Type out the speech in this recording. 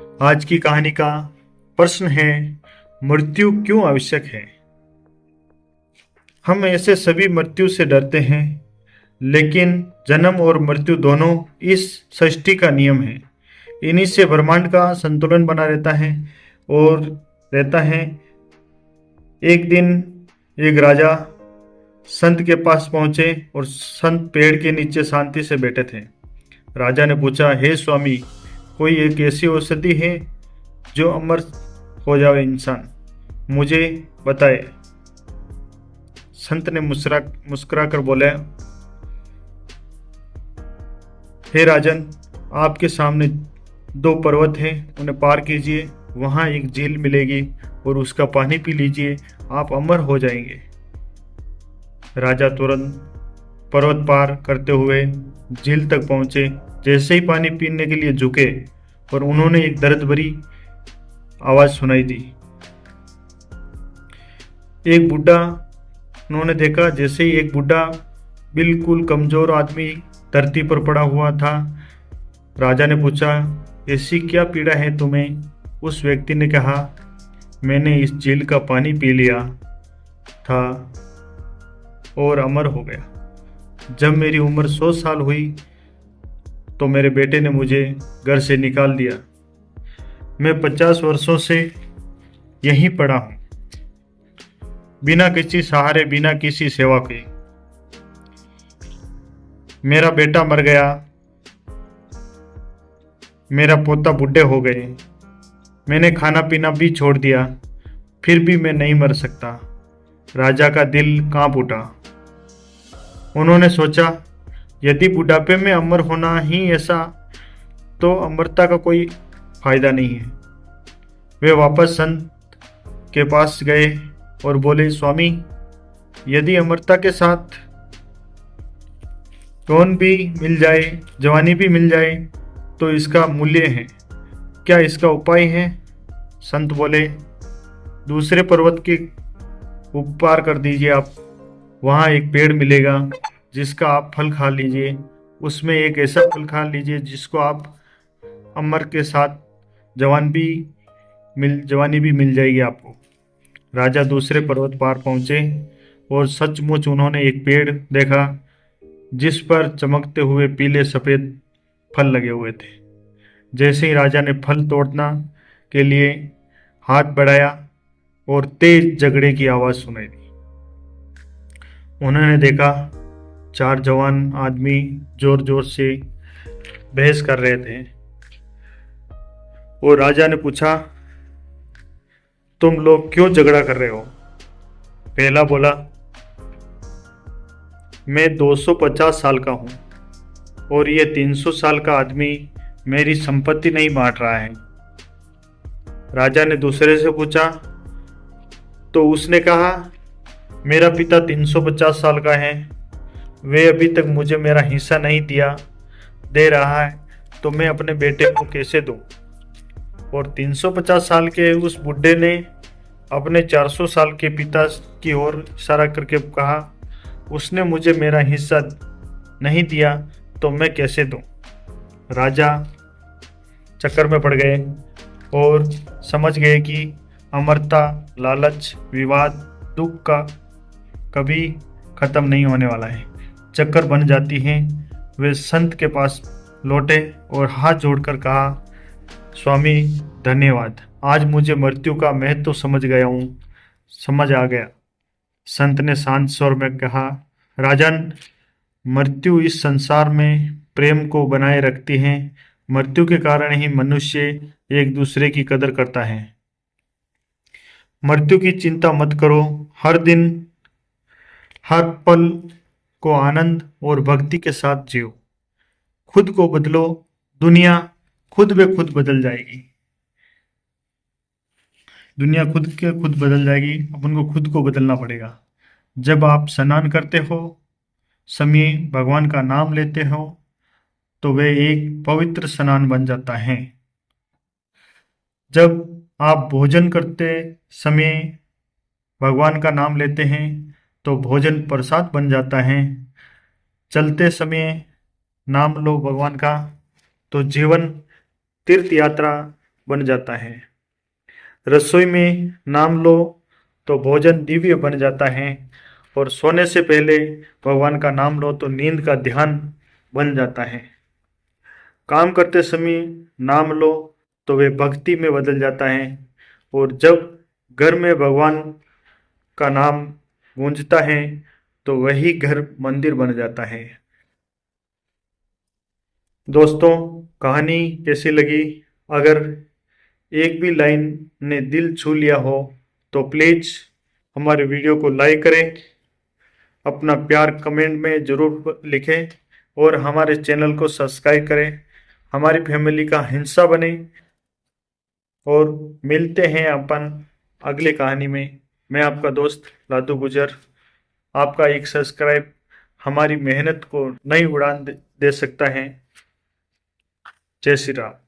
आज की कहानी का प्रश्न है, मृत्यु क्यों आवश्यक है। हम ऐसे सभी मृत्यु से डरते हैं, लेकिन जन्म और मृत्यु दोनों इस सृष्टि का नियम है। इन्हीं से ब्रह्मांड का संतुलन बना रहता है और रहता है। एक दिन एक राजा संत के पास पहुंचे और संत पेड़ के नीचे शांति से बैठे थे। राजा ने पूछा, हे स्वामी, कोई एक ऐसी औषधि है जो अमर हो जाए इंसान, मुझे बताए। संत ने मुस्कुरा कर बोले, हे राजन, आपके सामने दो पर्वत हैं, उन्हें पार कीजिए, वहां एक झील मिलेगी और उसका पानी पी लीजिए, आप अमर हो जाएंगे। राजा तुरंत पर्वत पार करते हुए झील तक पहुंचे। जैसे ही पानी पीने के लिए झुके और उन्होंने एक दर्द भरी आवाज सुनाई दी। एक बुढ़ा, उन्होंने देखा जैसे ही एक बुढ़ा बिल्कुल कमजोर आदमी धरती पर पड़ा हुआ था। राजा ने पूछा, ऐसी क्या पीड़ा है तुम्हें? उस व्यक्ति ने कहा, मैंने इस झील का पानी पी लिया था और अमर हो गया। जब मेरी उम्र 100 साल हुई तो मेरे बेटे ने मुझे घर से निकाल दिया। मैं 50 वर्षों से यहीं पड़ा हूं, बिना किसी सहारे, बिना किसी सेवा के। मेरा बेटा मर गया, मेरा पोता बूढ़े हो गए, मैंने खाना पीना भी छोड़ दिया, फिर भी मैं नहीं मर सकता। राजा का दिल कांप उठा। उन्होंने सोचा, यदि बुढ़ापे में अमर होना ही ऐसा, तो अमरता का कोई फायदा नहीं है। वे वापस संत के पास गए और बोले, स्वामी, यदि अमरता के साथ यौवन भी मिल जाए, जवानी भी मिल जाए, तो इसका मूल्य है, क्या इसका उपाय है? संत बोले, दूसरे पर्वत के ऊपर कर दीजिए आप, वहाँ एक पेड़ मिलेगा जिसका आप फल खा लीजिए। उसमें एक ऐसा फल खा लीजिए जिसको आप अमर के साथ जवानी भी मिल जाएगी आपको। राजा दूसरे पर्वत पार पहुंचे और सचमुच उन्होंने एक पेड़ देखा जिस पर चमकते हुए पीले सफ़ेद फल लगे हुए थे। जैसे ही राजा ने फल तोड़ना के लिए हाथ बढ़ाया और तेज झगड़े की आवाज़ सुनाई दी। उन्होंने देखा 4 जवान आदमी जोर जोर से बहस कर रहे थे और राजा ने पूछा, तुम लोग क्यों झगड़ा कर रहे हो? पहला बोला, मैं 250 साल का हूं और ये 300 साल का आदमी मेरी संपत्ति नहीं बांट रहा है। राजा ने दूसरे से पूछा तो उसने कहा, मेरा पिता 350 साल का है, वे अभी तक मुझे मेरा हिस्सा नहीं दे रहा है, तो मैं अपने बेटे को कैसे दूं? और 350 साल के उस बुढ़े ने अपने 400 साल के पिता की ओर इशारा करके कहा, उसने मुझे मेरा हिस्सा नहीं दिया, तो मैं कैसे दूं? राजा चक्कर में पड़ गए और समझ गए कि अमरता, लालच, विवाद, दुख का कभी खत्म नहीं होने वाला है, चक्कर बन जाती हैं। वे संत के पास लौटे और हाथ जोड़कर कहा, स्वामी धन्यवाद, आज मुझे मृत्यु का महत्व समझ आ गया। संत ने शांत स्वर में कहा, राजन, मृत्यु इस संसार में प्रेम को बनाए रखती है। मृत्यु के कारण ही मनुष्य एक दूसरे की कदर करता है। मृत्यु की चिंता मत करो, हर दिन हर पल को आनंद और भक्ति के साथ जियो। खुद को बदलो, दुनिया खुद ब खुद बदल जाएगी। दुनिया खुद बदल जाएगी, अपन को खुद को बदलना पड़ेगा। जब आप स्नान करते हो, समय भगवान का नाम लेते हो, तो वह एक पवित्र स्नान बन जाता है। जब आप भोजन करते समय भगवान का नाम लेते हैं, तो भोजन प्रसाद बन जाता है। चलते समय नाम लो भगवान का, तो जीवन तीर्थ यात्रा बन जाता है। रसोई में नाम लो तो भोजन दिव्य बन जाता है, और सोने से पहले भगवान का नाम लो तो नींद का ध्यान बन जाता है। काम करते समय नाम लो तो वे भक्ति में बदल जाता है, और जब घर में भगवान का नाम गूंजता है तो वही घर मंदिर बन जाता है। दोस्तों, कहानी कैसी लगी? अगर एक भी लाइन ने दिल छू लिया हो तो प्लीज़ हमारे वीडियो को लाइक करें, अपना प्यार कमेंट में ज़रूर लिखें, और हमारे चैनल को सब्सक्राइब करें। हमारी फैमिली का हिस्सा बने, और मिलते हैं अपन अगली कहानी में। मैं आपका दोस्त लादू गुजर। आपका एक सब्सक्राइब हमारी मेहनत को नई उड़ान दे सकता है। जय श्री राम।